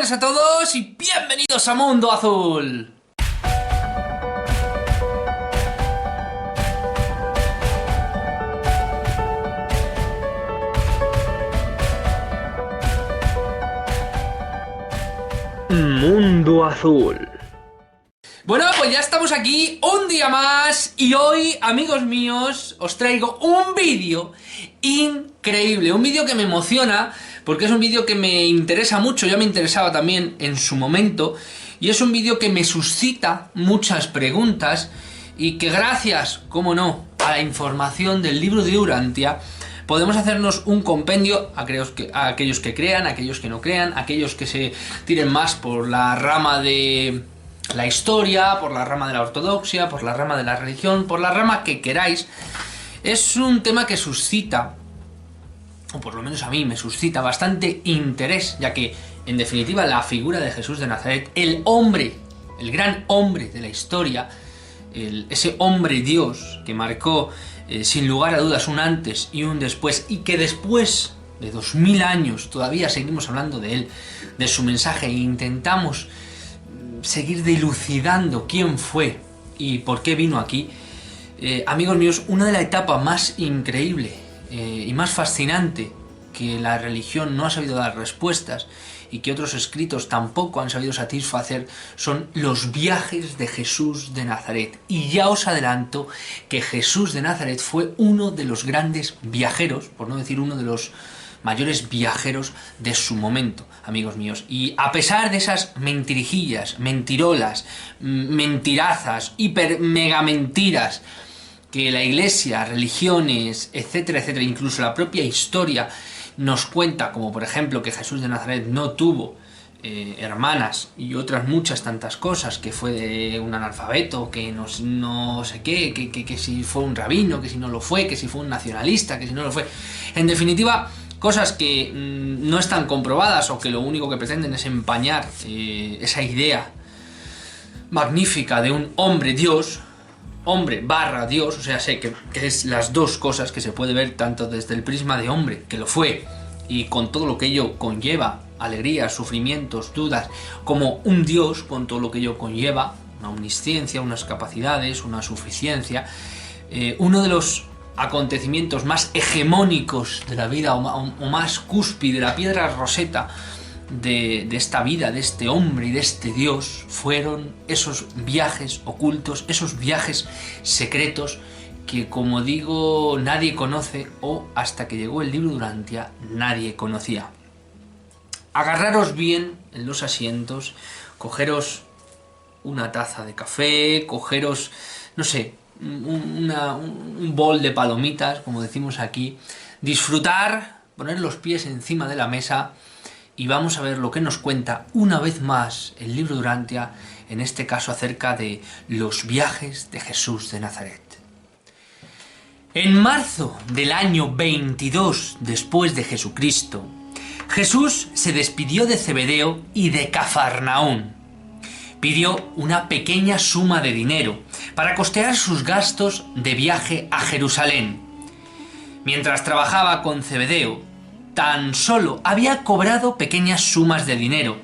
buenas a todos y bienvenidos a Mundo Azul. Mundo Azul. Bueno, pues ya estamos aquí un día más y hoy, amigos míos, os traigo un vídeo increíble, un vídeo que me emociona porque es un vídeo que me interesa mucho, ya me interesaba también en su momento, y es un vídeo que me suscita muchas preguntas y que gracias, como no, a la información del libro de Urantia, podemos hacernos un compendio a aquellos que crean, a aquellos que no crean, a aquellos que se tiren más por la rama de la historia, por la rama de la ortodoxia, por la rama de la religión, por la rama que queráis. Es un tema que suscita, o por lo menos a mí me suscita bastante interés, ya que en definitiva la figura de Jesús de Nazaret, el hombre, el gran hombre de la historia, ese hombre Dios que marcó sin lugar a dudas un antes y un después, y que después de 2000 años todavía seguimos hablando de él, de su mensaje, e intentamos seguir dilucidando quién fue y por qué vino aquí. Amigos míos, una de las etapas más increíble y más fascinante que la religión no ha sabido dar respuestas y que otros escritos tampoco han sabido satisfacer son los viajes de Jesús de Nazaret. Y ya os adelanto que Jesús de Nazaret fue uno de los grandes viajeros, por no decir uno de los mayores viajeros de su momento, amigos míos. Y a pesar de esas mentirijillas, mentirolas, mentirazas, hiper mega mentiras que la iglesia, religiones, etcétera, etcétera, incluso la propia historia nos cuenta, como por ejemplo que Jesús de Nazaret no tuvo hermanas y otras muchas tantas cosas, que fue un analfabeto, que no sé qué, que si fue un rabino, que si no lo fue, que si fue un nacionalista, que si no lo fue. En definitiva, cosas que no están comprobadas o que lo único que pretenden es empañar esa idea magnífica de un hombre Dios, hombre barra Dios, o sea, sé que es las dos cosas que se puede ver tanto desde el prisma de hombre, que lo fue, y con todo lo que ello conlleva, alegrías, sufrimientos, dudas, como un Dios con todo lo que ello conlleva, una omnisciencia, unas capacidades, una suficiencia, uno de los acontecimientos más hegemónicos de la vida o más cúspide, la piedra roseta de esta vida, de este hombre y de este Dios, fueron esos viajes ocultos, esos viajes secretos que, como digo, nadie conoce, o hasta que llegó el libro de Urantia nadie conocía. Agarraros bien en los asientos, cogeros una taza de café, cogeros, no sé, un bol de palomitas, como decimos aquí, disfrutar, poner los pies encima de la mesa y vamos a ver lo que nos cuenta una vez más el libro de Urantia, en este caso acerca de los viajes de Jesús de Nazaret. En marzo del año 22 después de Jesucristo, Jesús se despidió de Zebedeo y de Cafarnaún. Pidió una pequeña suma de dinero para costear sus gastos de viaje a Jerusalén. Mientras trabajaba con Zebedeo, tan solo había cobrado pequeñas sumas de dinero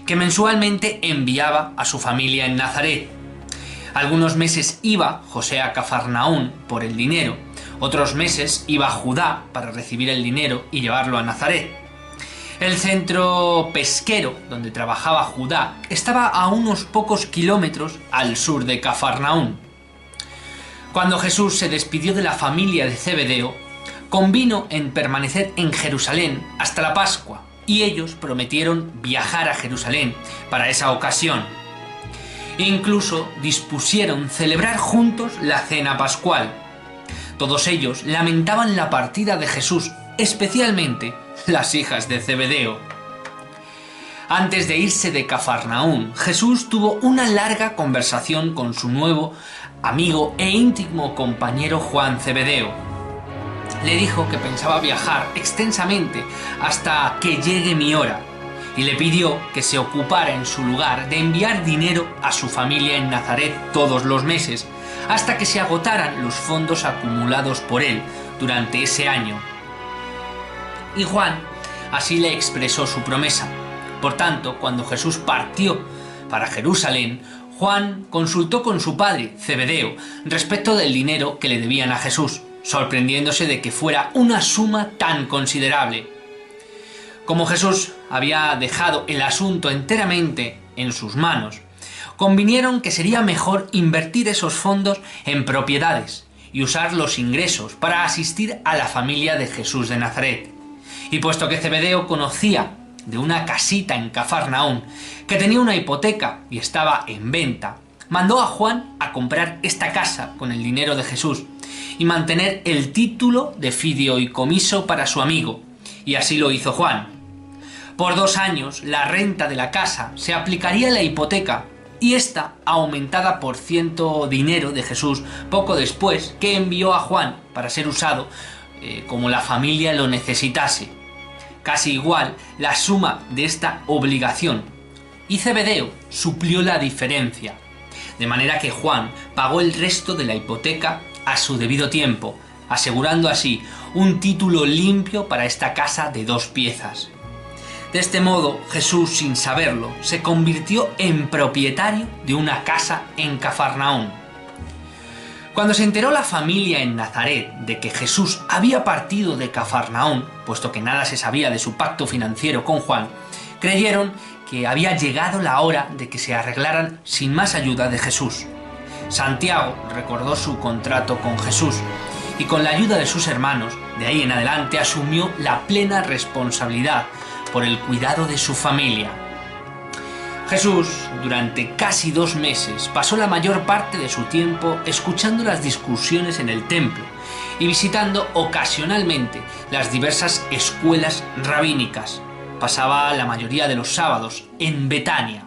que mensualmente enviaba a su familia en Nazaret. Algunos meses iba José a Cafarnaún por el dinero, otros meses iba Judá para recibir el dinero y llevarlo a Nazaret. El centro pesquero donde trabajaba Judá estaba a unos pocos kilómetros al sur de Cafarnaún. Cuando Jesús se despidió de la familia de Zebedeo, convino en permanecer en Jerusalén hasta la Pascua, y ellos prometieron viajar a Jerusalén para esa ocasión. Incluso dispusieron celebrar juntos la cena pascual. Todos ellos lamentaban la partida de Jesús, especialmente las hijas de Zebedeo. Antes de irse de Cafarnaún, Jesús tuvo una larga conversación con su nuevo amigo e íntimo compañero Juan Zebedeo. Le dijo que pensaba viajar extensamente hasta que llegue mi hora, y le pidió que se ocupara en su lugar de enviar dinero a su familia en Nazaret todos los meses, hasta que se agotaran los fondos acumulados por él durante ese año. Y Juan así le expresó su promesa. Por tanto, cuando Jesús partió para Jerusalén, Juan consultó con su padre, Zebedeo, respecto del dinero que le debían a Jesús, sorprendiéndose de que fuera una suma tan considerable. Como Jesús había dejado el asunto enteramente en sus manos, convinieron que sería mejor invertir esos fondos en propiedades y usar los ingresos para asistir a la familia de Jesús de Nazaret. Y puesto que Zebedeo conocía de una casita en Cafarnaún que tenía una hipoteca y estaba en venta, mandó a Juan a comprar esta casa con el dinero de Jesús y mantener el título de fideicomiso para su amigo, y así lo hizo Juan. Por 2 años la renta de la casa se aplicaría a la hipoteca y esta aumentada por ciento dinero de Jesús poco después, que envió a Juan para ser usado como la familia lo necesitase. Casi igual la suma de esta obligación, y Zebedeo suplió la diferencia, de manera que Juan pagó el resto de la hipoteca a su debido tiempo, asegurando así un título limpio para esta casa de 2 piezas. De este modo, Jesús, sin saberlo, se convirtió en propietario de una casa en Cafarnaún. Cuando se enteró la familia en Nazaret de que Jesús había partido de Cafarnaún, puesto que nada se sabía de su pacto financiero con Juan, creyeron que había llegado la hora de que se arreglaran sin más ayuda de Jesús. Santiago recordó su contrato con Jesús y con la ayuda de sus hermanos, de ahí en adelante asumió la plena responsabilidad por el cuidado de su familia. Jesús, durante casi 2 meses, pasó la mayor parte de su tiempo escuchando las discusiones en el templo y visitando ocasionalmente las diversas escuelas rabínicas. Pasaba la mayoría de los sábados en Betania.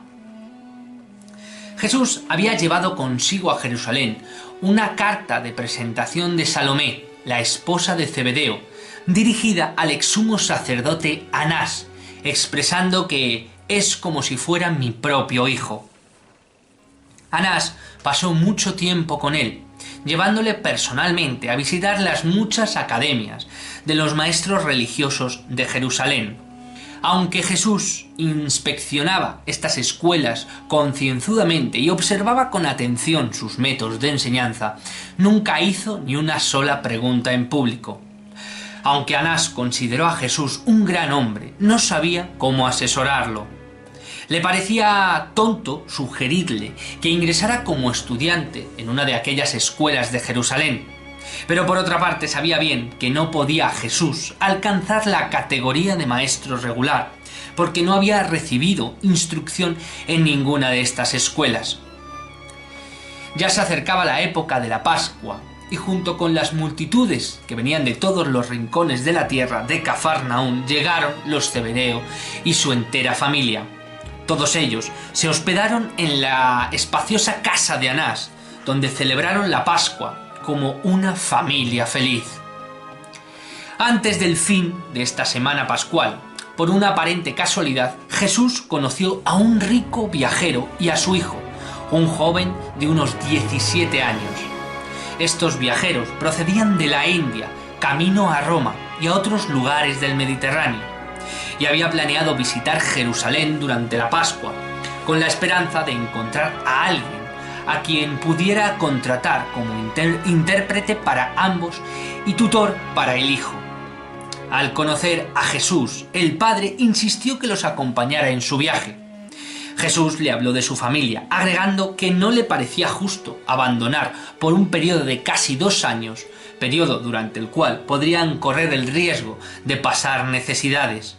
Jesús había llevado consigo a Jerusalén una carta de presentación de Salomé, la esposa de Zebedeo, dirigida al exsumo sacerdote Anás, expresando que es como si fuera mi propio hijo. Anás pasó mucho tiempo con él, llevándole personalmente a visitar las muchas academias de los maestros religiosos de Jerusalén. Aunque Jesús inspeccionaba estas escuelas concienzudamente y observaba con atención sus métodos de enseñanza, nunca hizo ni una sola pregunta en público. Aunque Anás consideró a Jesús un gran hombre, no sabía cómo asesorarlo. Le parecía tonto sugerirle que ingresara como estudiante en una de aquellas escuelas de Jerusalén, pero por otra parte sabía bien que no podía Jesús alcanzar la categoría de maestro regular, porque no había recibido instrucción en ninguna de estas escuelas. Ya se acercaba la época de la Pascua, y junto con las multitudes que venían de todos los rincones de la tierra de Cafarnaún llegaron los Zebedeo y su entera familia. Todos ellos se hospedaron en la espaciosa casa de Anás, donde celebraron la Pascua como una familia feliz. Antes del fin de esta semana pascual, por una aparente casualidad, Jesús conoció a un rico viajero y a su hijo, un joven de unos 17 años. Estos viajeros procedían de la India, camino a Roma y a otros lugares del Mediterráneo, y había planeado visitar Jerusalén durante la Pascua, con la esperanza de encontrar a alguien a quien pudiera contratar como intérprete para ambos y tutor para el hijo. Al conocer a Jesús, el padre insistió que los acompañara en su viaje. Jesús le habló de su familia, agregando que no le parecía justo abandonar por un periodo de casi 2 años, periodo durante el cual podrían correr el riesgo de pasar necesidades.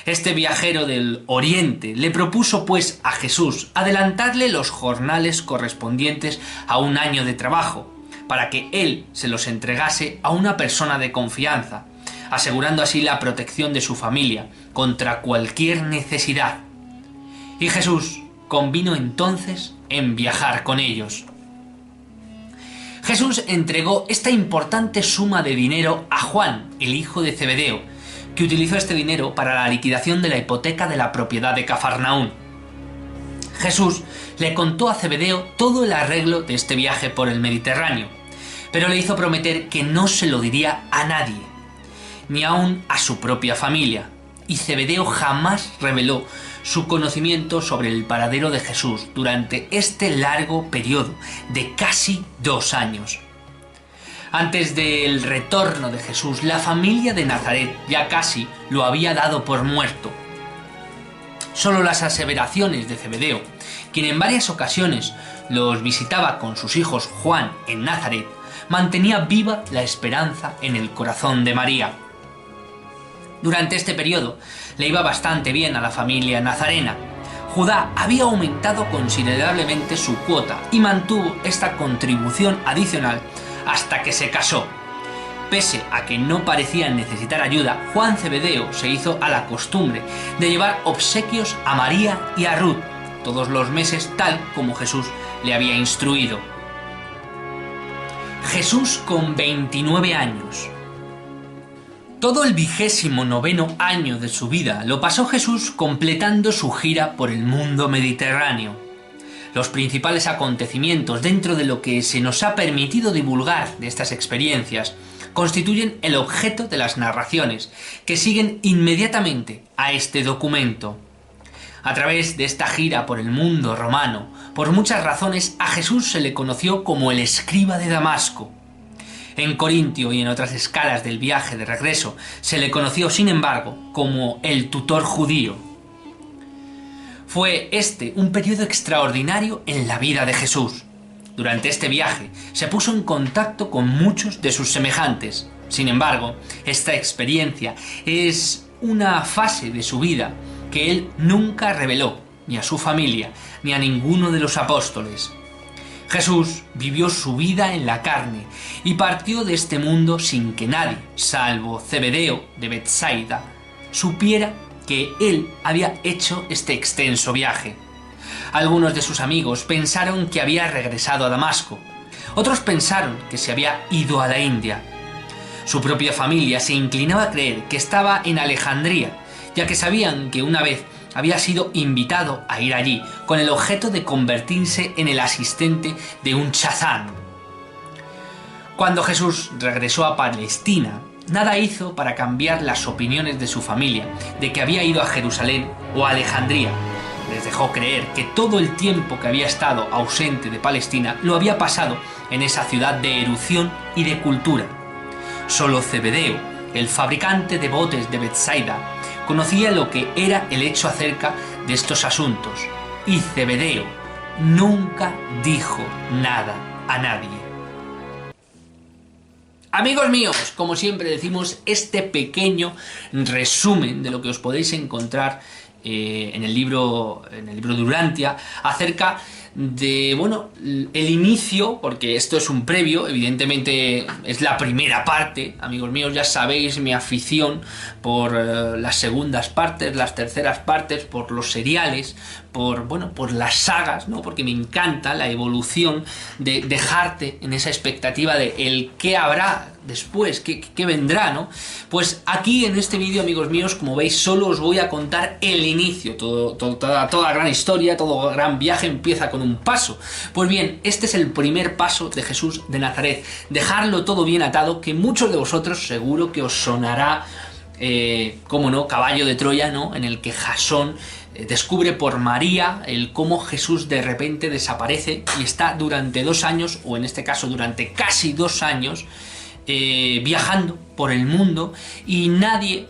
Este viajero del Oriente le propuso pues a Jesús adelantarle los jornales correspondientes a 1 año de trabajo, para que él se los entregase a una persona de confianza, asegurando así la protección de su familia contra cualquier necesidad. Y Jesús convino entonces en viajar con ellos. Jesús entregó esta importante suma de dinero a Juan, el hijo de Zebedeo, que utilizó este dinero para la liquidación de la hipoteca de la propiedad de Cafarnaún. Jesús le contó a Zebedeo todo el arreglo de este viaje por el Mediterráneo, pero le hizo prometer que no se lo diría a nadie, ni aun a su propia familia, y Zebedeo jamás reveló su conocimiento sobre el paradero de Jesús durante este largo periodo de casi 2 años. Antes del retorno de Jesús, la familia de Nazaret ya casi lo había dado por muerto. Solo las aseveraciones de Zebedeo, quien en varias ocasiones los visitaba con sus hijos Juan en Nazaret, mantenía viva la esperanza en el corazón de María. Durante este periodo le iba bastante bien a la familia nazarena. Judá había aumentado considerablemente su cuota y mantuvo esta contribución adicional hasta que se casó. Pese a que no parecían necesitar ayuda, Juan Zebedeo se hizo a la costumbre de llevar obsequios a María y a Ruth todos los meses, tal como Jesús le había instruido. Jesús con 29 años. Todo el 29º año de su vida lo pasó Jesús completando su gira por el mundo mediterráneo. Los principales acontecimientos dentro de lo que se nos ha permitido divulgar de estas experiencias constituyen el objeto de las narraciones que siguen inmediatamente a este documento. A través de esta gira por el mundo romano, por muchas razones a Jesús se le conoció como el escriba de Damasco. En Corintio y en otras escalas del viaje de regreso se le conoció, sin embargo, como el tutor judío. Fue este un periodo extraordinario en la vida de Jesús. Durante este viaje se puso en contacto con muchos de sus semejantes. Sin embargo, esta experiencia es una fase de su vida que él nunca reveló, ni a su familia, ni a ninguno de los apóstoles. Jesús vivió su vida en la carne y partió de este mundo sin que nadie, salvo Zebedeo de Betsaida, supiera que él había hecho este extenso viaje. Algunos de sus amigos pensaron que había regresado a Damasco, otros pensaron que se había ido a la India. Su propia familia se inclinaba a creer que estaba en Alejandría, ya que sabían que una vez había sido invitado a ir allí con el objeto de convertirse en el asistente de un chazán. Cuando Jesús regresó a Palestina, nada hizo para cambiar las opiniones de su familia de que había ido a Jerusalén o a Alejandría. Les dejó creer que todo el tiempo que había estado ausente de Palestina lo había pasado en esa ciudad de erupción y de cultura. Solo Zebedeo, el fabricante de botes de Betsaida, conocía lo que era el hecho acerca de estos asuntos, y Zebedeo nunca dijo nada a nadie. Amigos míos, como siempre decimos, este pequeño resumen de lo que os podéis encontrar en el libro de Urantia acerca de, bueno, el inicio, porque esto es un previo, evidentemente es la primera parte. Amigos míos, ya sabéis mi afición por las segundas partes, las terceras partes, por los seriales, por las sagas, ¿no? Porque me encanta la evolución de dejarte en esa expectativa de el qué habrá después, qué vendrá, ¿no? Pues aquí en este vídeo, amigos míos, como veis, solo os voy a contar el inicio. Toda gran historia, todo gran viaje empieza con un paso. Pues bien, este es el primer paso de Jesús de Nazaret. Dejarlo todo bien atado, que muchos de vosotros seguro que os sonará, cómo no, Caballo de Troya, ¿no? En el que Jasón descubre por María el cómo Jesús de repente desaparece y está durante 2 años, o en este caso durante casi 2 años, viajando por el mundo, y nadie,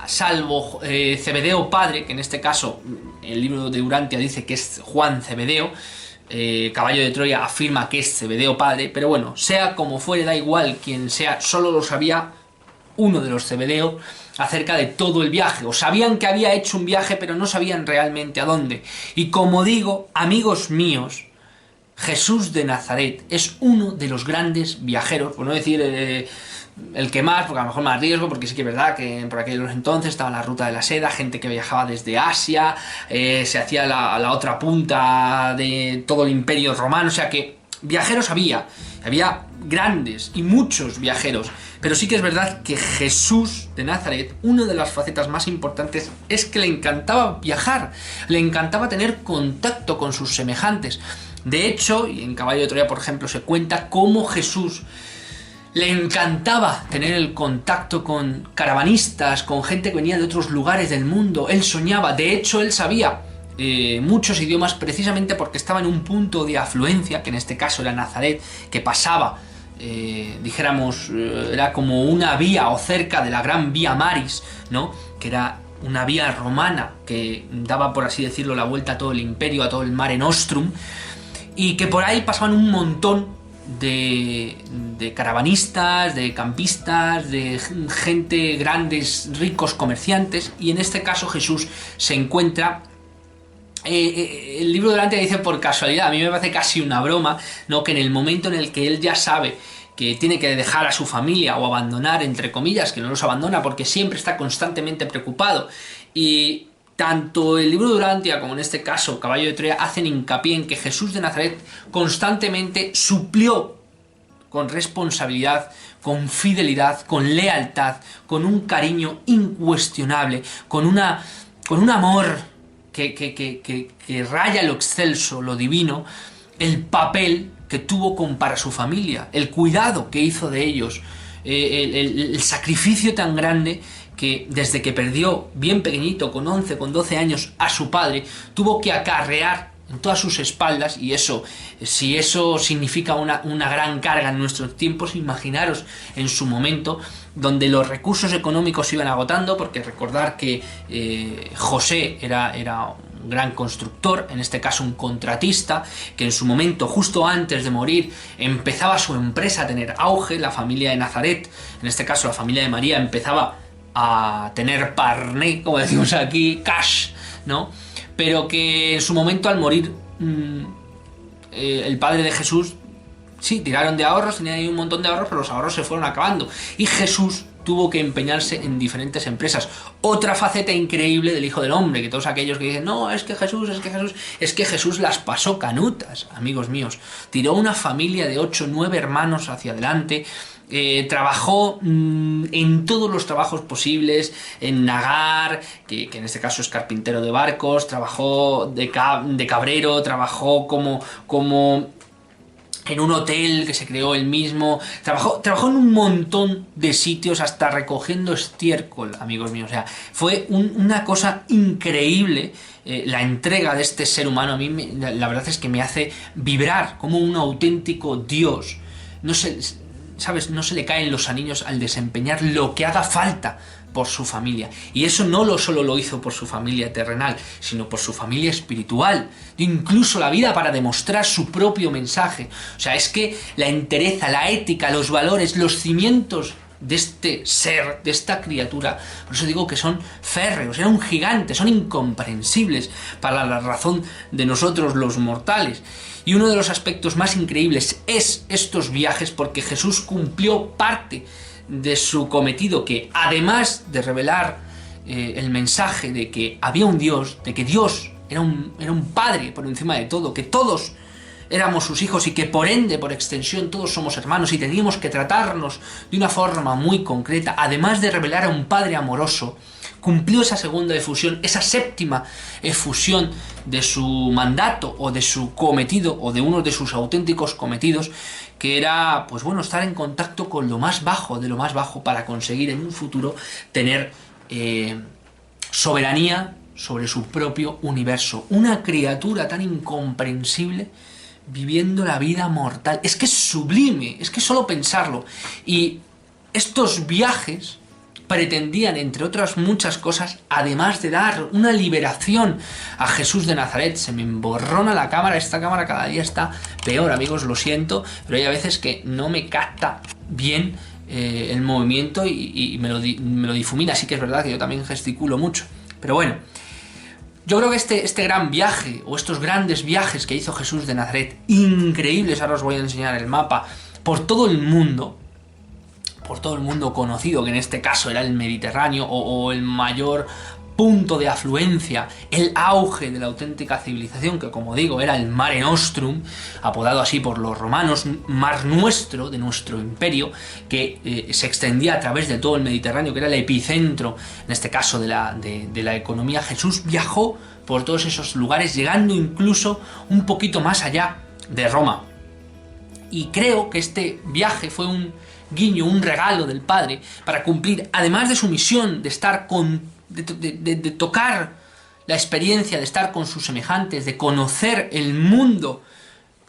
salvo Zebedeo padre, que en este caso el libro de Urantia dice que es Juan Zebedeo, Caballo de Troya afirma que es Zebedeo padre, pero bueno, sea como fuere, da igual quien sea, solo lo sabía uno de los Zebedeo acerca de todo el viaje, o sabían que había hecho un viaje pero no sabían realmente a dónde. Y como digo, amigos míos, Jesús de Nazaret es uno de los grandes viajeros, por no decir el que más, porque a lo mejor más riesgo, porque sí que es verdad que por aquellos entonces estaba la ruta de la seda, gente que viajaba desde Asia, se hacía a la otra punta de todo el imperio romano, o sea que viajeros había grandes y muchos viajeros, pero sí que es verdad que Jesús de Nazaret, una de las facetas más importantes es que le encantaba viajar, le encantaba tener contacto con sus semejantes. De hecho, y en Caballo de Troya, por ejemplo, se cuenta cómo Jesús Le encantaba tener el contacto con caravanistas, con gente que venía de otros lugares del mundo. Él soñaba, de hecho él sabía muchos idiomas precisamente porque estaba en un punto de afluencia, que en este caso era Nazaret, que pasaba, era como una vía o cerca de la gran Vía Maris, ¿no? Que era una vía romana que daba, por así decirlo, la vuelta a todo el imperio, a todo el Mare Nostrum, y que por ahí pasaban un montón de caravanistas, de campistas, de gente, grandes, ricos comerciantes, y en este caso Jesús se encuentra... el libro delante dice por casualidad, a mí me parece casi una broma, ¿no? Que en el momento en el que él ya sabe que tiene que dejar a su familia o abandonar, entre comillas, que no los abandona porque siempre está constantemente preocupado, y tanto el libro de Durantia como en este caso Caballo de Troya hacen hincapié en que Jesús de Nazaret constantemente suplió con responsabilidad, con fidelidad, con lealtad, con un cariño incuestionable, con un amor que raya lo excelso, lo divino, el papel que tuvo para su familia, el cuidado que hizo de ellos, el sacrificio tan grande que desde que perdió bien pequeñito, con 11, con 12 años, a su padre, tuvo que acarrear en todas sus espaldas, y eso, si eso significa una gran carga en nuestros tiempos, imaginaros en su momento, donde los recursos económicos se iban agotando, porque recordar que José era un gran constructor, en este caso un contratista, que en su momento, justo antes de morir, empezaba su empresa a tener auge, la familia de Nazaret, en este caso la familia de María, empezaba a tener parné, como decimos aquí, cash, ¿no? Pero que en su momento, al morir el padre de Jesús, sí, tiraron de ahorros, tenían ahí un montón de ahorros, pero los ahorros se fueron acabando, y Jesús tuvo que empeñarse en diferentes empresas. Otra faceta increíble del Hijo del Hombre, que todos aquellos que dicen, no, es que Jesús las pasó canutas, amigos míos. Tiró una familia de 8, 9 hermanos hacia adelante, trabajó en todos los trabajos posibles, en nagar, que en este caso es carpintero de barcos, trabajó de cabrero, trabajó como en un hotel que se creó él mismo, trabajó en un montón de sitios, hasta recogiendo estiércol, amigos míos. O sea, fue una cosa increíble. La entrega de este ser humano a mí la verdad es que me hace vibrar como un auténtico Dios. No sé, ¿sabes? No se le caen los anillos al desempeñar lo que haga falta por su familia. Y eso no solo lo hizo por su familia terrenal, sino por su familia espiritual. Dio incluso la vida para demostrar su propio mensaje. O sea, es que la entereza, la ética, los valores, los cimientos de este ser, de esta criatura, por eso digo que son férreos, eran gigantes, son incomprensibles para la razón de nosotros los mortales. Y uno de los aspectos más increíbles es estos viajes, porque Jesús cumplió parte de su cometido, que además de revelar el mensaje de que había un Dios, de que Dios era un padre por encima de todo, que todos éramos sus hijos y que por ende, por extensión, todos somos hermanos y teníamos que tratarnos de una forma muy concreta, además de revelar a un padre amoroso, cumplió esa segunda efusión, esa séptima efusión de su mandato o de su cometido o de uno de sus auténticos cometidos, que era, pues bueno, estar en contacto con lo más bajo de lo más bajo para conseguir en un futuro tener soberanía sobre su propio universo. Una criatura tan incomprensible viviendo la vida mortal. Es que es sublime, es que solo pensarlo. Y estos viajes pretendían, entre otras muchas cosas, además de dar una liberación a Jesús de Nazaret. Se me emborrona la cámara, esta cámara cada día está peor, amigos, lo siento, pero hay a veces que no me capta bien el movimiento y me lo difumina. Así que es verdad que yo también gesticulo mucho, pero bueno, yo creo que este gran viaje, o estos grandes viajes que hizo Jesús de Nazaret, increíbles, ahora os voy a enseñar el mapa, por todo el mundo conocido, que en este caso era el Mediterráneo, o el mayor punto de afluencia, el auge de la auténtica civilización, que como digo era el Mare Nostrum, apodado así por los romanos, mar nuestro, de nuestro imperio, que se extendía a través de todo el Mediterráneo, que era el epicentro, en este caso, de la economía. Jesús viajó por todos esos lugares, llegando incluso un poquito más allá de Roma. Y creo que este viaje fue un guiño, un regalo del Padre para cumplir, además de su misión de estar de tocar la experiencia de estar con sus semejantes, de conocer el mundo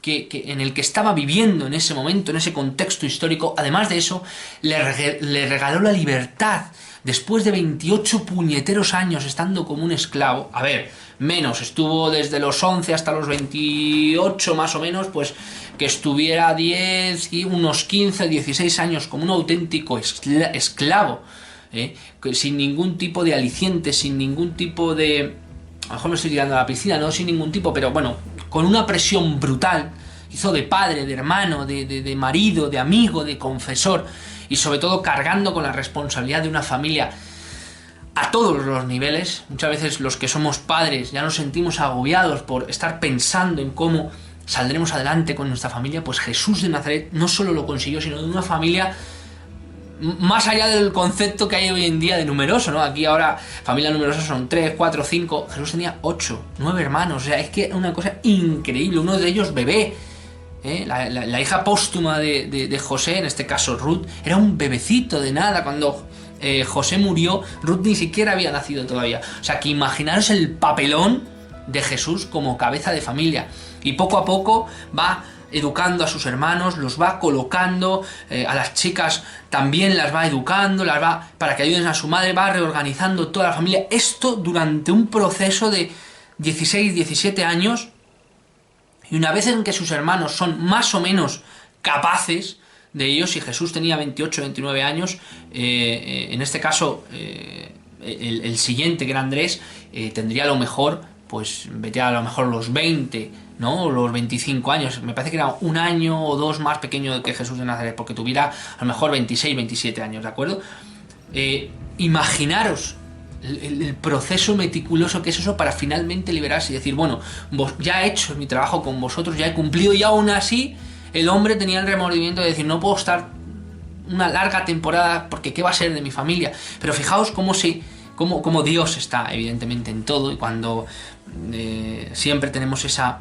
en el que estaba viviendo en ese momento, en ese contexto histórico. Además de eso, le regaló la libertad. Después de 28 puñeteros años estando como un esclavo, a ver, menos, estuvo desde los 11 hasta los 28 más o menos, pues que estuviera unos 15, 16 años como un auténtico esclavo, sin ningún tipo de aliciente, sin ningún tipo de... A lo mejor me estoy tirando a la piscina, no sin ningún tipo, pero bueno, con una presión brutal. Hizo de padre, de hermano, de marido, de amigo, de confesor, y sobre todo cargando con la responsabilidad de una familia a todos los niveles. Muchas veces los que somos padres ya nos sentimos agobiados por estar pensando en cómo saldremos adelante con nuestra familia. Pues Jesús de Nazaret no solo lo consiguió, sino de una familia más allá del concepto que hay hoy en día de numeroso, ¿no? Aquí ahora familias numerosas son 3, 4, 5. Jesús tenía 8, 9 hermanos. O sea, es que una cosa increíble. Uno de ellos bebé. La hija póstuma de José, en este caso Ruth, era un bebecito de nada. Cuando José murió, Ruth ni siquiera había nacido todavía. O sea, que imaginaros el papelón de Jesús como cabeza de familia. Y poco a poco va educando a sus hermanos, los va colocando, a las chicas también las va educando, las va para que ayuden a su madre, va reorganizando toda la familia. Esto durante un proceso de 16, 17 años. Y una vez en que sus hermanos son más o menos capaces de ellos, y Jesús tenía 28, 29 años, en este caso el siguiente, que era Andrés, tendría a lo mejor, pues vete a lo mejor los 20, ¿no? O los 25 años. Me parece que era un año o dos más pequeño que Jesús de Nazaret, porque tuviera a lo mejor 26, 27 años, ¿de acuerdo? Imaginaros el proceso meticuloso que es eso para finalmente liberarse y decir, bueno, ya he hecho mi trabajo con vosotros, ya he cumplido, y aún así el hombre tenía el remordimiento de decir, no puedo estar una larga temporada porque ¿qué va a ser de mi familia? Pero fijaos cómo Dios está evidentemente en todo, y cuando siempre tenemos esa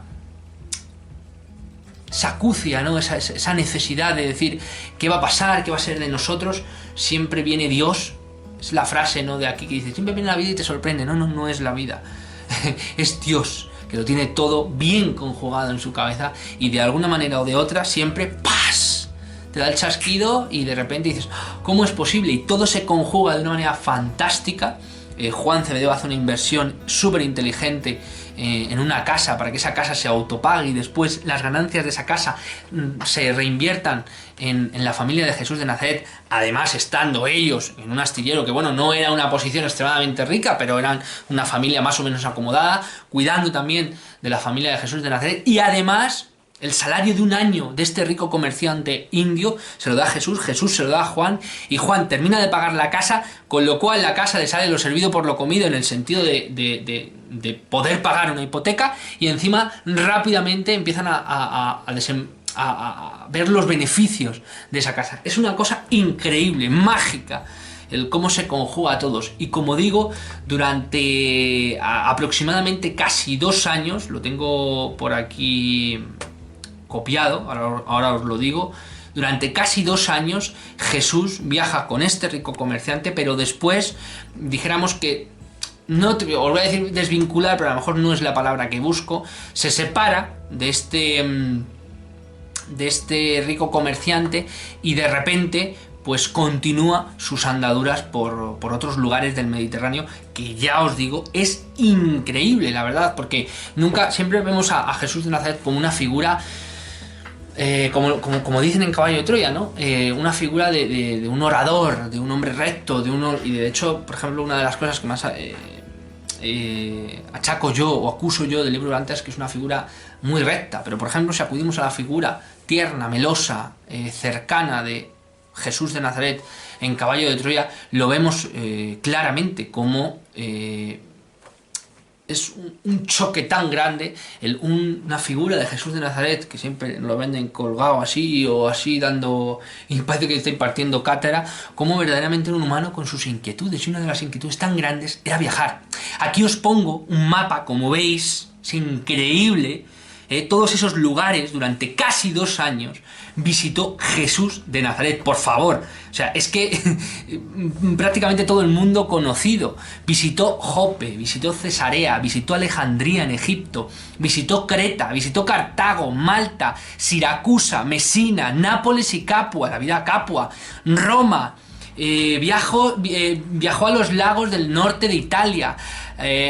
acucia, ¿no? Esa necesidad de decir ¿qué va a pasar? ¿Qué va a ser de nosotros? Siempre viene Dios. Es la frase, ¿no?, de aquí que dice, siempre viene la vida y te sorprende. No es la vida. Es Dios, que lo tiene todo bien conjugado en su cabeza, y de alguna manera o de otra siempre ¡paz! Te da el chasquido y de repente dices, ¿cómo es posible? Y todo se conjuga de una manera fantástica. Juan Cebedeo hace una inversión súper inteligente en una casa para que esa casa se autopague y después las ganancias de esa casa se reinviertan en la familia de Jesús de Nazaret, además estando ellos en un astillero que, bueno, no era una posición extremadamente rica, pero eran una familia más o menos acomodada, cuidando también de la familia de Jesús de Nazaret, y además el salario de un año de este rico comerciante indio se lo da a Jesús, Jesús se lo da a Juan, y Juan termina de pagar la casa, con lo cual la casa le sale lo servido por lo comido, en el sentido de poder pagar una hipoteca, y encima rápidamente empiezan a ver los beneficios de esa casa. Es una cosa increíble, mágica, el cómo se conjuga a todos. Y como digo, durante aproximadamente casi 2 años, lo tengo por aquí copiado, ahora os lo digo, durante casi 2 años Jesús viaja con este rico comerciante, pero después, dijéramos que, no os voy a decir desvincular, pero a lo mejor no es la palabra que busco, se separa de este rico comerciante, y de repente pues continúa sus andaduras por otros lugares del Mediterráneo, que ya os digo, es increíble, la verdad, porque siempre vemos a Jesús de Nazaret como una figura, como dicen en Caballo de Troya, ¿no? Una figura de un orador, de un hombre recto, y de hecho, por ejemplo, una de las cosas que más achaco yo o acuso yo del libro de antes, que es una figura muy recta. Pero por ejemplo, si acudimos a la figura tierna, melosa, cercana de Jesús de Nazaret en Caballo de Troya, lo vemos claramente como es un choque tan grande, una figura de Jesús de Nazaret, que siempre lo venden colgado así o así dando, y parece que está impartiendo cátedra, como verdaderamente era un humano con sus inquietudes, y una de las inquietudes tan grandes era viajar. Aquí os pongo un mapa, como veis, es increíble todos esos lugares durante casi 2 años, visitó Jesús de Nazaret, por favor. O sea, es que prácticamente todo el mundo conocido. Visitó Jope, visitó Cesarea, visitó Alejandría en Egipto, visitó Creta, visitó Cartago, Malta, Siracusa, Mesina, Nápoles y Capua, la vida Capua, Roma. Viajó a los lagos del norte de Italia,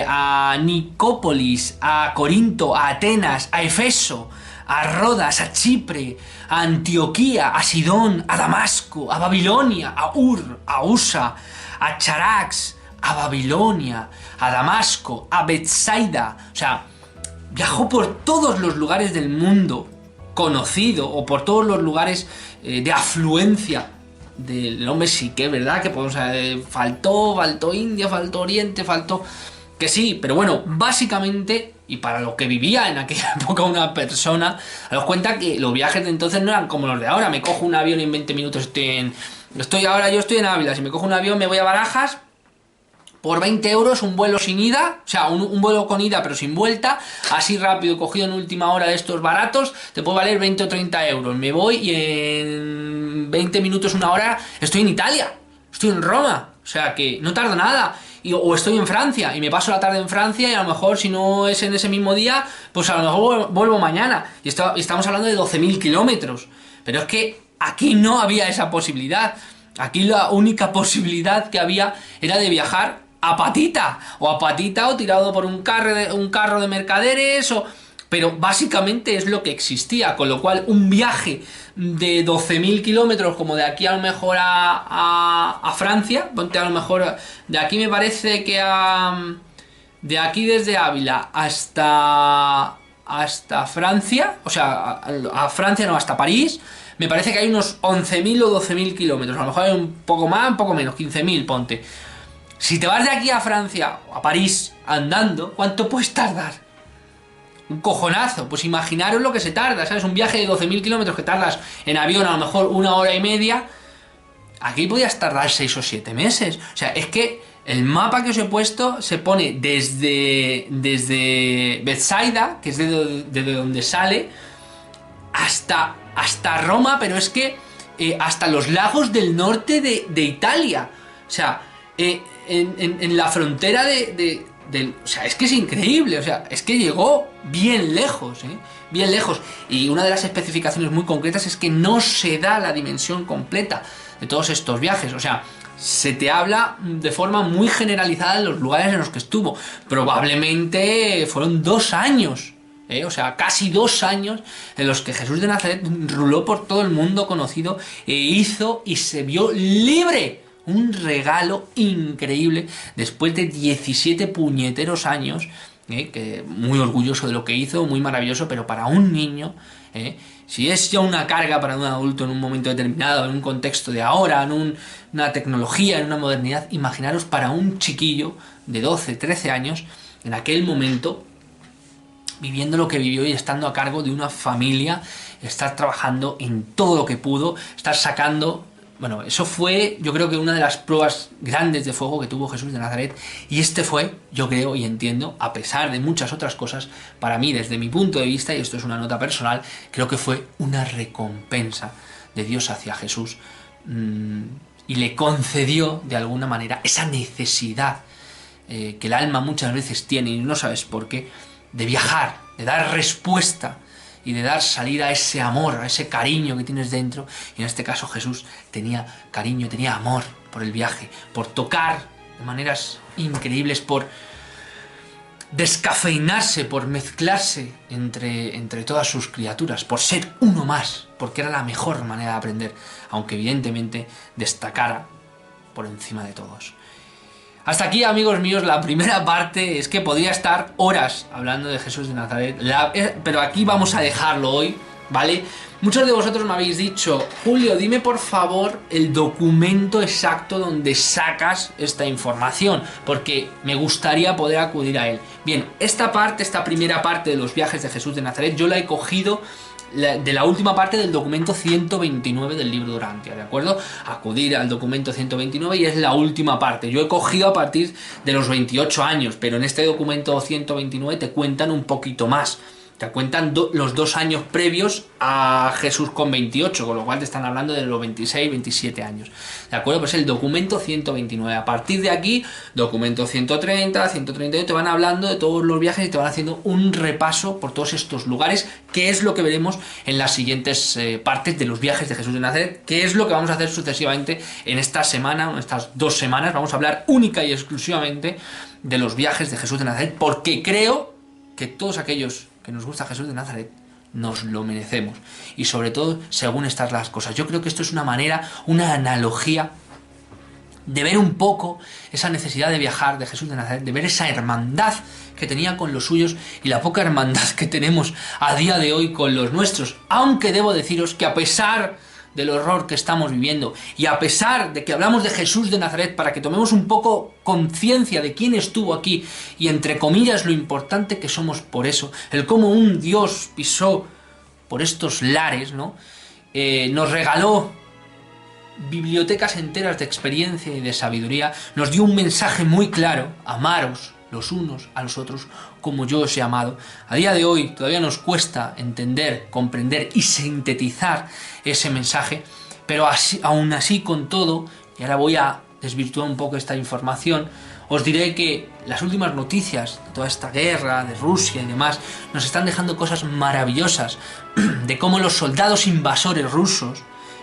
a Nicópolis, a Corinto, a Atenas, a Efeso, a Rodas, a Chipre, a Antioquía, a Sidón, a Damasco, a Babilonia, a Ur, a Usa, a Charax, a Babilonia, a Damasco, a Betsaida. O sea, viajó por todos los lugares del mundo conocido o por todos los lugares de afluencia del hombre. Sí que es verdad que pues, faltó India, faltó Oriente, faltó... Que sí, pero bueno, básicamente, y para lo que vivía en aquella época una persona, daos cuenta que los viajes de entonces no eran como los de ahora. Me cojo un avión y en 20 minutos yo estoy en Ávila, si me cojo un avión me voy a Barajas, por 20 euros un vuelo sin ida, o sea, un vuelo con ida pero sin vuelta, así rápido, cogido en última hora de estos baratos, te puede valer 20 o 30 euros. Me voy y en 20 minutos, una hora, estoy en Italia, estoy en Roma, o sea que no tarda nada. O estoy en Francia y me paso la tarde en Francia y a lo mejor si no es en ese mismo día, pues a lo mejor vuelvo mañana. Y estamos hablando de 12.000 kilómetros. Pero es que aquí no había esa posibilidad. Aquí la única posibilidad que había era de viajar a patita o tirado por un carro de mercaderes pero básicamente es lo que existía, con lo cual un viaje de 12.000 kilómetros como de aquí a lo mejor a Francia, ponte a lo mejor de aquí me parece que de aquí desde Ávila hasta Francia, o sea a Francia no, hasta París, me parece que hay unos 11.000 o 12.000 kilómetros, a lo mejor hay un poco más, un poco menos, 15.000 ponte. Si te vas de aquí a Francia o a París andando, ¿cuánto puedes tardar? Un cojonazo. Pues imaginaros lo que se tarda, ¿sabes? Un viaje de 12.000 kilómetros que tardas en avión a lo mejor 1 hora y media. Aquí podías tardar 6 o 7 meses. O sea, es que el mapa que os he puesto se pone desde Betsaida, que es de donde sale, hasta Roma, pero es que hasta los lagos del norte de Italia. O sea, en la frontera o sea, es que es increíble, o sea, es que llegó bien lejos, bien lejos. Y una de las especificaciones muy concretas es que no se da la dimensión completa de todos estos viajes, o sea, se te habla de forma muy generalizada de los lugares en los que estuvo. Probablemente fueron 2 años, o sea, casi 2 años en los que Jesús de Nazaret ruló por todo el mundo conocido e hizo y se vio libre. Un regalo increíble después de 17 puñeteros años, que muy orgulloso de lo que hizo, muy maravilloso, pero para un niño, si es ya una carga para un adulto en un momento determinado, en un contexto de ahora, en una tecnología, en una modernidad, imaginaros para un chiquillo de 12, 13 años, en aquel momento, viviendo lo que vivió y estando a cargo de una familia, estar trabajando en todo lo que pudo, estar sacando... Bueno, eso fue, yo creo que una de las pruebas grandes de fuego que tuvo Jesús de Nazaret, y este fue, yo creo y entiendo, a pesar de muchas otras cosas, para mí, desde mi punto de vista, y esto es una nota personal, creo que fue una recompensa de Dios hacia Jesús, y le concedió, de alguna manera, esa necesidad que el alma muchas veces tiene, y no sabes por qué, de viajar, de dar respuesta, y de dar salida a ese amor, a ese cariño que tienes dentro. Y en este caso Jesús tenía cariño, tenía amor por el viaje, por tocar de maneras increíbles, por descafeinarse, por mezclarse entre todas sus criaturas, por ser uno más, porque era la mejor manera de aprender, aunque evidentemente destacara por encima de todos. Hasta aquí, amigos míos, la primera parte. Es que podría estar horas hablando de Jesús de Nazaret, pero aquí vamos a dejarlo hoy, ¿vale? Muchos de vosotros me habéis dicho: Julio, dime por favor el documento exacto donde sacas esta información, porque me gustaría poder acudir a él. Bien, esta primera parte de los viajes de Jesús de Nazaret, yo la he cogido de la última parte del documento 129 del libro de Urantia, ¿de acuerdo? Acudir al documento 129 y es la última parte. Yo he cogido a partir de los 28 años, pero en este documento 129 te cuentan un poquito más. Te cuentan los 2 años previos a Jesús con 28, con lo cual te están hablando de los 26, 27 años. ¿De acuerdo? Pues el documento 129. A partir de aquí, documento 130, 132, te van hablando de todos los viajes y te van haciendo un repaso por todos estos lugares, que es lo que veremos en las siguientes partes de los viajes de Jesús de Nazaret, que es lo que vamos a hacer sucesivamente en esta semana, en estas 2 semanas. Vamos a hablar única y exclusivamente de los viajes de Jesús de Nazaret, porque creo que todos aquellos que nos gusta Jesús de Nazaret nos lo merecemos, y sobre todo según estas las cosas. Yo creo que esto es una manera, una analogía de ver un poco esa necesidad de viajar de Jesús de Nazaret, de ver esa hermandad que tenía con los suyos y la poca hermandad que tenemos a día de hoy con los nuestros, aunque debo deciros que a pesar del horror que estamos viviendo, y a pesar de que hablamos de Jesús de Nazaret para que tomemos un poco conciencia de quién estuvo aquí, y entre comillas lo importante que somos por eso, el cómo un Dios pisó por estos lares, ¿no? Nos regaló bibliotecas enteras de experiencia y de sabiduría, nos dio un mensaje muy claro: amaros los unos a los otros como yo os he amado. A día de hoy todavía nos cuesta entender, comprender y sintetizar ese mensaje, pero aún así, con todo, y ahora voy a desvirtuar un poco esta información, os diré que las últimas noticias de toda esta guerra de Rusia y demás nos están dejando cosas maravillosas de cómo los soldados invasores rusos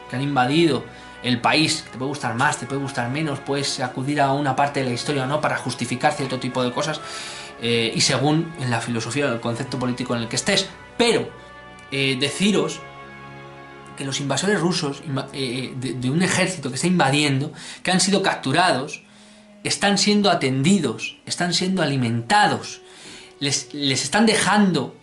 que han invadido el país, que te puede gustar más, te puede gustar menos, puedes acudir a una parte de la historia o no para justificar cierto tipo de cosas, y según en la filosofía o el concepto político en el que estés. Pero deciros que los invasores rusos de un ejército que está invadiendo, que han sido capturados, están siendo atendidos, están siendo alimentados, les están dejando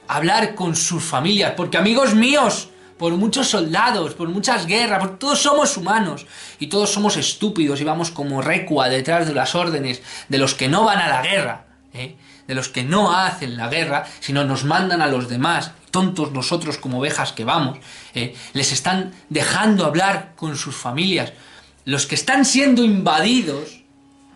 hablar con sus familias, porque, amigos míos, por muchos soldados, por muchas guerras, porque todos somos humanos y todos somos estúpidos y vamos como recua detrás de las órdenes de los que no van a la guerra, de los que no hacen la guerra, sino nos mandan a los demás, tontos nosotros como ovejas que vamos, les están dejando hablar con sus familias. Los que están siendo invadidos,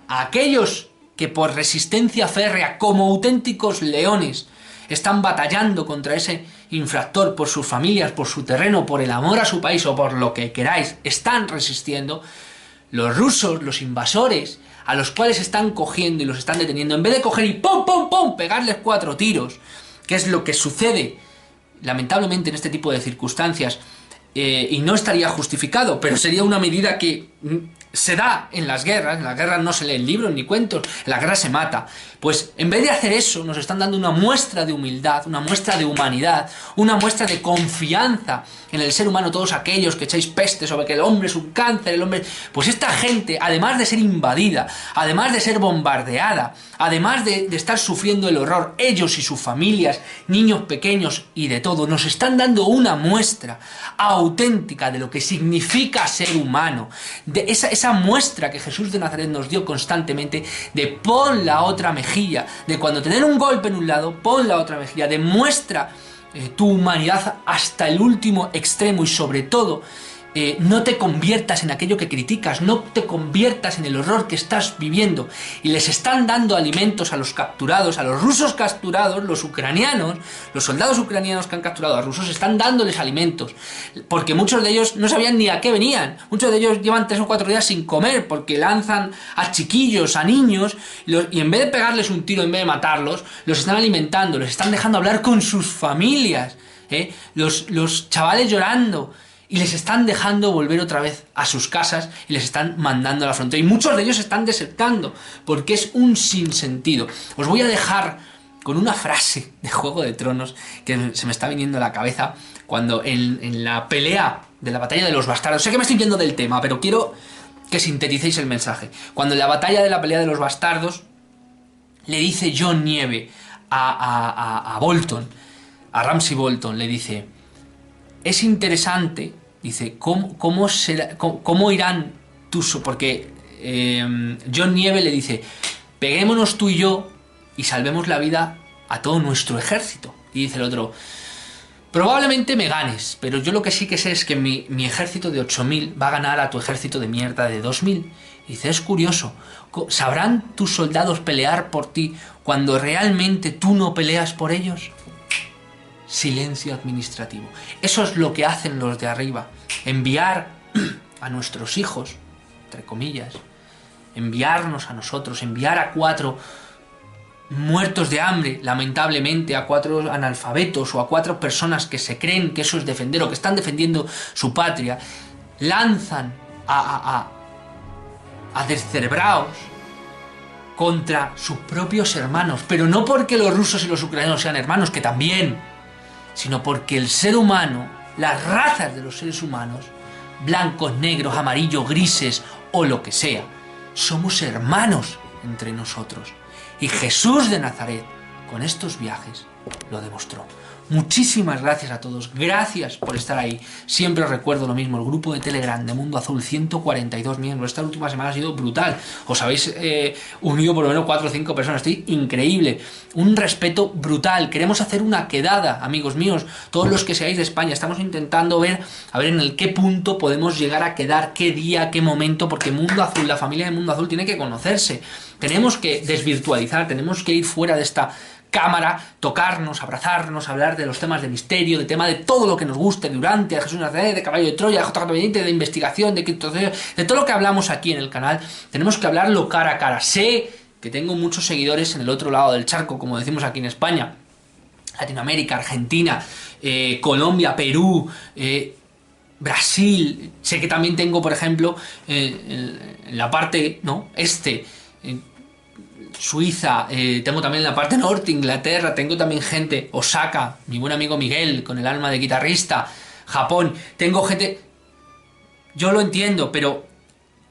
a aquellos que por resistencia férrea, como auténticos leones, están batallando contra ese infractor por sus familias, por su terreno, por el amor a su país o por lo que queráis, están resistiendo. Los rusos, los invasores, a los cuales están cogiendo y los están deteniendo, en vez de coger y ¡pum, pum, pum!, pegarles 4 tiros, que es lo que sucede lamentablemente en este tipo de circunstancias, y no estaría justificado, pero sería una medida que se da en las guerras no se leen libros ni cuentos, en la guerra se mata. Pues en vez de hacer eso, nos están dando una muestra de humildad, una muestra de humanidad, una muestra de confianza en el ser humano, todos aquellos que echáis peste sobre que el hombre es un cáncer, el hombre... Pues esta gente, además de ser invadida, además de ser bombardeada, además de estar sufriendo el horror, ellos y sus familias, niños pequeños y de todo, nos están dando una muestra auténtica de lo que significa ser humano, de esa muestra que Jesús de Nazaret nos dio constantemente, de pon la otra mejilla, de cuando tener un golpe en un lado, pon la otra mejilla, demuestra tu humanidad hasta el último extremo, y sobre todo no te conviertas en aquello que criticas, no te conviertas en el horror que estás viviendo. Y les están dando alimentos a los capturados, a los rusos capturados, los ucranianos, los soldados ucranianos que han capturado a rusos, están dándoles alimentos, porque muchos de ellos no sabían ni a qué venían, muchos de ellos llevan 3 o 4 días sin comer, porque lanzan a chiquillos, a niños, y en vez de pegarles un tiro, en vez de matarlos, los están alimentando, les están dejando hablar con sus familias, los chavales llorando, y les están dejando volver otra vez a sus casas y les están mandando a la frontera. Y muchos de ellos están desertando porque es un sinsentido. Os voy a dejar con una frase de Juego de Tronos que se me está viniendo a la cabeza cuando en la pelea de la batalla de los bastardos... Sé que me estoy yendo del tema, pero quiero que sinteticéis el mensaje. Cuando en la batalla de la pelea de los bastardos le dice Jon Nieve a Bolton, a Ramsay Bolton, le dice... Es interesante, dice, cómo irán tus... Porque Jon Nieve le dice, peguémonos tú y yo y salvemos la vida a todo nuestro ejército. Y dice el otro, probablemente me ganes, pero yo lo que sí que sé es que mi ejército de 8.000 va a ganar a tu ejército de mierda de 2.000. Y dice, es curioso, ¿sabrán tus soldados pelear por ti cuando realmente tú no peleas por ellos? silencio administrativo. Eso es lo que hacen los de arriba. Enviar a nuestros hijos, entre comillas, enviarnos a nosotros, enviar a 4 muertos de hambre, lamentablemente, a 4 analfabetos o a 4 personas que se creen que eso es defender o que están defendiendo su patria, lanzan a descerebrados contra sus propios hermanos, pero no porque los rusos y los ucranianos sean hermanos, que también, sino porque el ser humano, las razas de los seres humanos, blancos, negros, amarillos, grises o lo que sea, somos hermanos entre nosotros. Y Jesús de Nazaret, con estos viajes, lo demostró. Muchísimas gracias a todos, gracias por estar ahí. Siempre os recuerdo lo mismo, el grupo de Telegram de Mundo Azul, 142 miembros. Esta última semana ha sido brutal. Os habéis unido por lo menos 4 o 5 personas, estoy increíble. Un respeto brutal. Queremos hacer una quedada, amigos míos, todos los que seáis de España. Estamos intentando ver, a ver en el qué punto podemos llegar a quedar, qué día, qué momento, porque Mundo Azul, la familia de Mundo Azul tiene que conocerse. Tenemos que desvirtualizar, tenemos que ir fuera de esta cámara, tocarnos, abrazarnos, hablar de los temas de misterio, de tema de todo lo que nos guste, de Durante, de Jesús de Nazaret, de Caballo de Troya, de JJ Benítez, de investigación, de todo lo que hablamos aquí en el canal. Tenemos que hablarlo cara a cara. Sé que tengo muchos seguidores en el otro lado del charco, como decimos aquí en España, Latinoamérica, Argentina, Colombia, Perú, Brasil. Sé que también tengo, por ejemplo, en la parte Suiza, tengo también en la parte norte, Inglaterra, tengo también gente, Osaka, mi buen amigo Miguel, con el alma de guitarrista, Japón, tengo gente, yo lo entiendo, pero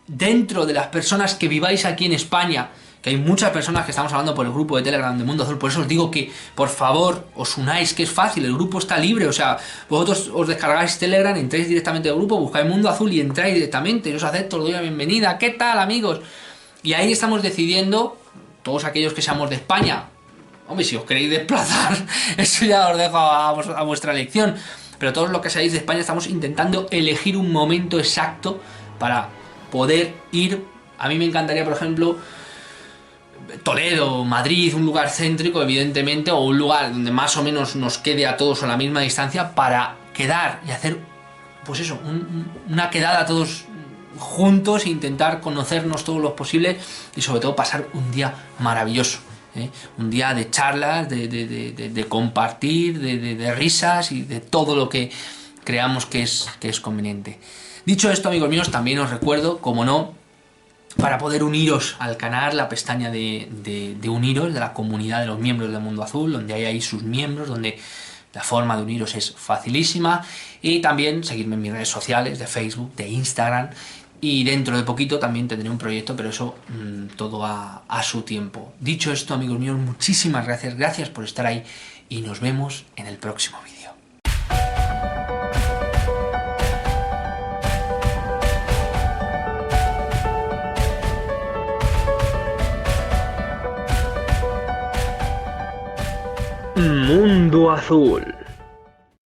dentro de las personas que viváis aquí en España, que hay muchas personas que estamos hablando por el grupo de Telegram de Mundo Azul, por eso os digo que, por favor, os unáis, que es fácil, el grupo está libre, o sea, vosotros os descargáis Telegram, entráis directamente al grupo, buscáis Mundo Azul y entráis directamente, yo os acepto, os doy la bienvenida, ¿qué tal, amigos? Y ahí estamos decidiendo, todos aquellos que seamos de España, hombre, si os queréis desplazar, eso ya os dejo a vuestra elección, pero todos los que seáis de España estamos intentando elegir un momento exacto para poder ir. A mí me encantaría, por ejemplo, Toledo, Madrid, un lugar céntrico, evidentemente, o un lugar donde más o menos nos quede a todos a la misma distancia para quedar y hacer, pues eso, una quedada a todos juntos e intentar conocernos todos los posibles y sobre todo pasar un día maravilloso, un día de charlas, de compartir, de risas y de todo lo que creamos que es conveniente. Dicho esto, amigos míos, también os recuerdo, como no, para poder uniros al canal, la pestaña de uniros, de la comunidad de los miembros de Mundo Azul, donde hay ahí sus miembros, donde la forma de uniros es facilísima, y también seguirme en mis redes sociales de Facebook, de Instagram, y dentro de poquito también tendré un proyecto, pero eso todo a su tiempo. Dicho esto, amigos míos, muchísimas gracias por estar ahí y nos vemos en el próximo vídeo. Mundo Azul.